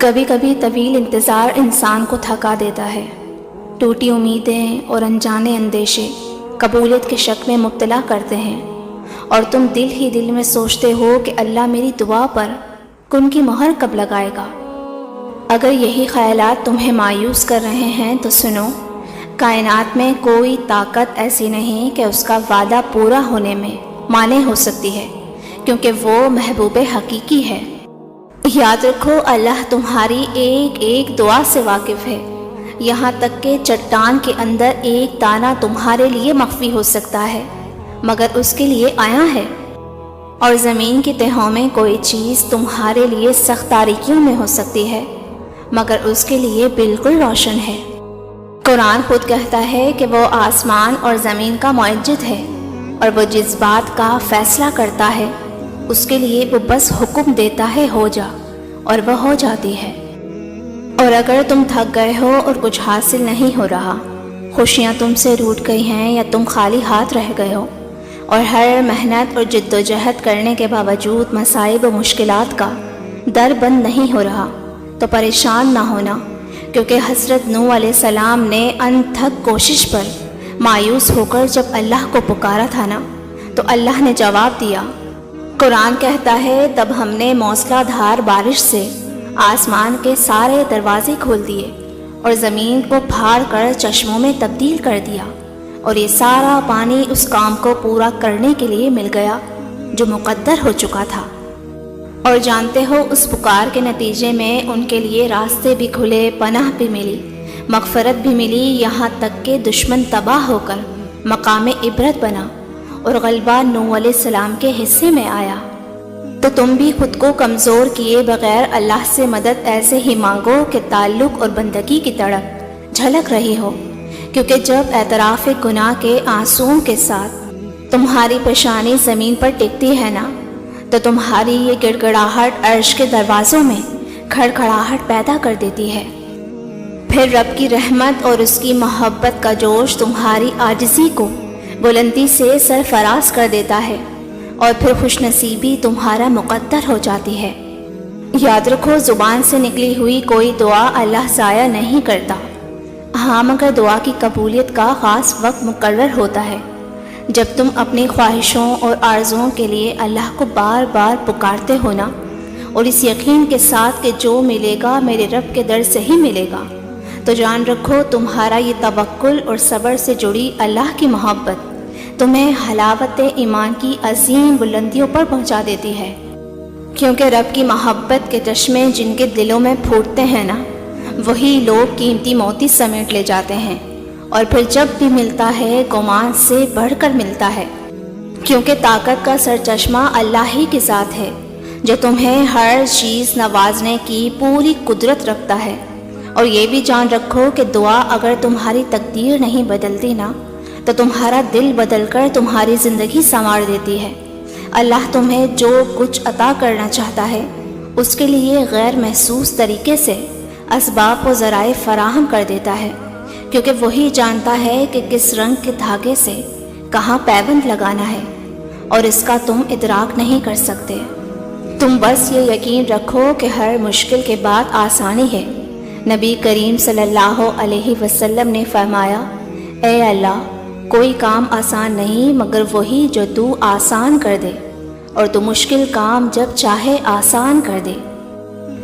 کبھی کبھی طویل انتظار انسان کو تھکا دیتا ہے۔ ٹوٹی امیدیں اور انجانے اندیشے قبولیت کے شک میں مبتلا کرتے ہیں، اور تم دل ہی دل میں سوچتے ہو کہ اللہ میری دعا پر کن کی مہر کب لگائے گا۔ اگر یہی خیالات تمہیں مایوس کر رہے ہیں تو سنو، کائنات میں کوئی طاقت ایسی نہیں کہ اس کا وعدہ پورا ہونے میں مانع ہو سکتی ہے، کیونکہ وہ محبوب حقیقی ہے۔ یاد رکھو، اللہ تمہاری ایک ایک دعا سے واقف ہے، یہاں تک کہ چٹان کے اندر ایک دانہ تمہارے لیے مخفی ہو سکتا ہے مگر اس کے لیے آیا ہے، اور زمین کی تہوں میں کوئی چیز تمہارے لیے سخت تاریکیوں میں ہو سکتی ہے مگر اس کے لیے بالکل روشن ہے۔ قرآن خود کہتا ہے کہ وہ آسمان اور زمین کا معجد ہے، اور وہ جس بات کا فیصلہ کرتا ہے اس کے لیے وہ بس حکم دیتا ہے ہو جا، اور وہ ہو جاتی ہے۔ اور اگر تم تھک گئے ہو اور کچھ حاصل نہیں ہو رہا، خوشیاں تم سے روٹ گئی ہیں یا تم خالی ہاتھ رہ گئے ہو، اور ہر محنت اور جد و جہد کرنے کے باوجود مصائب و مشکلات کا در بند نہیں ہو رہا، تو پریشان نہ ہونا، کیونکہ حضرت نوح علیہ السلام نے انتھک کوشش پر مایوس ہو کر جب اللہ کو پکارا تھا نا، تو اللہ نے جواب دیا۔ قرآن کہتا ہے، تب ہم نے موسلا دھار بارش سے آسمان کے سارے دروازے کھول دیے اور زمین کو پھاڑ کر چشموں میں تبدیل کر دیا، اور یہ سارا پانی اس کام کو پورا کرنے کے لیے مل گیا جو مقدر ہو چکا تھا۔ اور جانتے ہو، اس پکار کے نتیجے میں ان کے لیے راستے بھی کھلے، پناہ بھی ملی، مغفرت بھی ملی، یہاں تک کہ دشمن تباہ ہو کر مقام عبرت بنا اور غلبہ نوح علیہ السلام کے حصے میں آیا۔ تو تم بھی خود کو کمزور کیے بغیر اللہ سے مدد ایسے ہی مانگو کہ تعلق اور بندگی کی تڑپ جھلک رہی ہو، کیونکہ جب اعتراف گناہ کے آنسوؤں کے ساتھ تمہاری پیشانی زمین پر ٹکتی ہے نا، تو تمہاری یہ گڑ گڑاہٹ عرش کے دروازوں میں کھڑکھڑاہٹ پیدا کر دیتی ہے۔ پھر رب کی رحمت اور اس کی محبت کا جوش تمہاری عاجزی کو بلندی سے سرفراز کر دیتا ہے، اور پھر خوش نصیبی تمہارا مقدر ہو جاتی ہے۔ یاد رکھو، زبان سے نکلی ہوئی کوئی دعا اللہ ضائع نہیں کرتا، ہاں مگر دعا کی قبولیت کا خاص وقت مقرر ہوتا ہے، جب تم اپنی خواہشوں اور آرزوؤں کے لیے اللہ کو بار بار پکارتے ہو نا، اور اس یقین کے ساتھ کہ جو ملے گا میرے رب کے در سے ہی ملے گا، تو جان رکھو تمہارا یہ توکل اور صبر سے جڑی اللہ کی محبت تمہیں حلاوت ایمان کی عظیم بلندیوں پر پہنچا دیتی ہے، کیونکہ رب کی محبت کے چشمے جن کے دلوں میں پھوٹتے ہیں نا، وہی لوگ قیمتی موتی سمیٹ لے جاتے ہیں، اور پھر جب بھی ملتا ہے گمان سے بڑھ کر ملتا ہے، کیونکہ طاقت کا سرچشمہ اللہ ہی کی ذات ہے، جو تمہیں ہر چیز نوازنے کی پوری قدرت رکھتا ہے۔ اور یہ بھی جان رکھو کہ دعا اگر تمہاری تقدیر نہیں بدلتی نا، تو تمہارا دل بدل کر تمہاری زندگی سنوار دیتی ہے۔ اللہ تمہیں جو کچھ عطا کرنا چاہتا ہے اس کے لیے غیر محسوس طریقے سے اسباب و ذرائع فراہم کر دیتا ہے، کیونکہ وہی جانتا ہے کہ کس رنگ کے دھاگے سے کہاں پیوند لگانا ہے، اور اس کا تم ادراک نہیں کر سکتے۔ تم بس یہ یقین رکھو کہ ہر مشکل کے بعد آسانی ہے۔ نبی کریم صلی اللہ علیہ وسلم نے فرمایا، اے اللہ، کوئی کام آسان نہیں مگر وہی جو تو آسان کر دے، اور تو مشکل کام جب چاہے آسان کر دے۔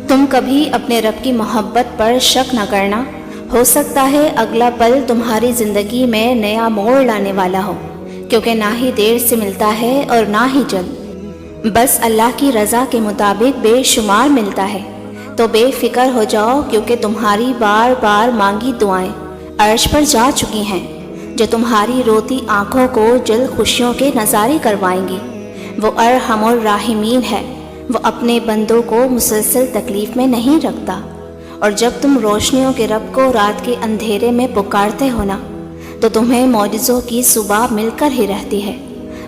تم کبھی اپنے رب کی محبت پر شک نہ کرنا، ہو سکتا ہے اگلا پل تمہاری زندگی میں نیا موڑ لانے والا ہو، کیونکہ نہ ہی دیر سے ملتا ہے اور نہ ہی جلد، بس اللہ کی رضا کے مطابق بے شمار ملتا ہے۔ تو بے فکر ہو جاؤ، کیونکہ تمہاری بار بار مانگی دعائیں عرش پر جا چکی ہیں، جو تمہاری روتی آنکھوں کو جلد خوشیوں کے نظارے کروائیں گی۔ وہ ارحم الراحمین ہے، وہ اپنے بندوں کو مسلسل تکلیف میں نہیں رکھتا، اور جب تم روشنیوں کے رب کو رات کے اندھیرے میں پکارتے ہو نا، تو تمہیں معجزوں کی صبح مل کر ہی رہتی ہے۔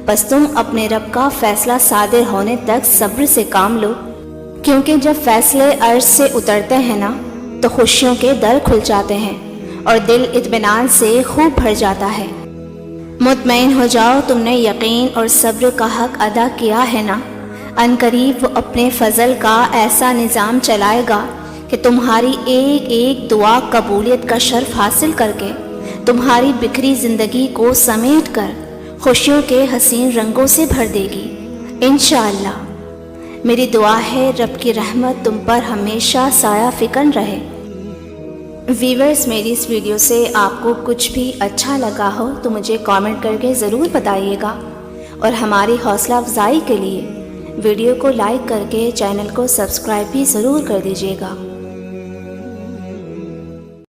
بس تم اپنے رب کا فیصلہ صادر ہونے تک صبر سے کام لو، کیونکہ جب فیصلے عرش سے اترتے ہیں نا، تو خوشیوں کے در کھل جاتے ہیں اور دل اطمینان سے خوب بھر جاتا ہے۔ مطمئن ہو جاؤ، تم نے یقین اور صبر کا حق ادا کیا ہے نا، عنقریب وہ اپنے فضل کا ایسا نظام چلائے گا کہ تمہاری ایک ایک دعا قبولیت کا شرف حاصل کر کے تمہاری بکھری زندگی کو سمیٹ کر خوشیوں کے حسین رنگوں سے بھر دے گی انشاءاللہ۔ میری دعا ہے رب کی رحمت تم پر ہمیشہ سایہ فکن رہے۔ ویورز، میری اس ویڈیو سے آپ کو کچھ بھی اچھا لگا ہو تو مجھے کامنٹ کر کے ضرور بتائیے گا، اور ہماری حوصلہ افزائی کے لیے ویڈیو کو لائک کر کے چینل کو سبسکرائب بھی ضرور کر دیجیے گا۔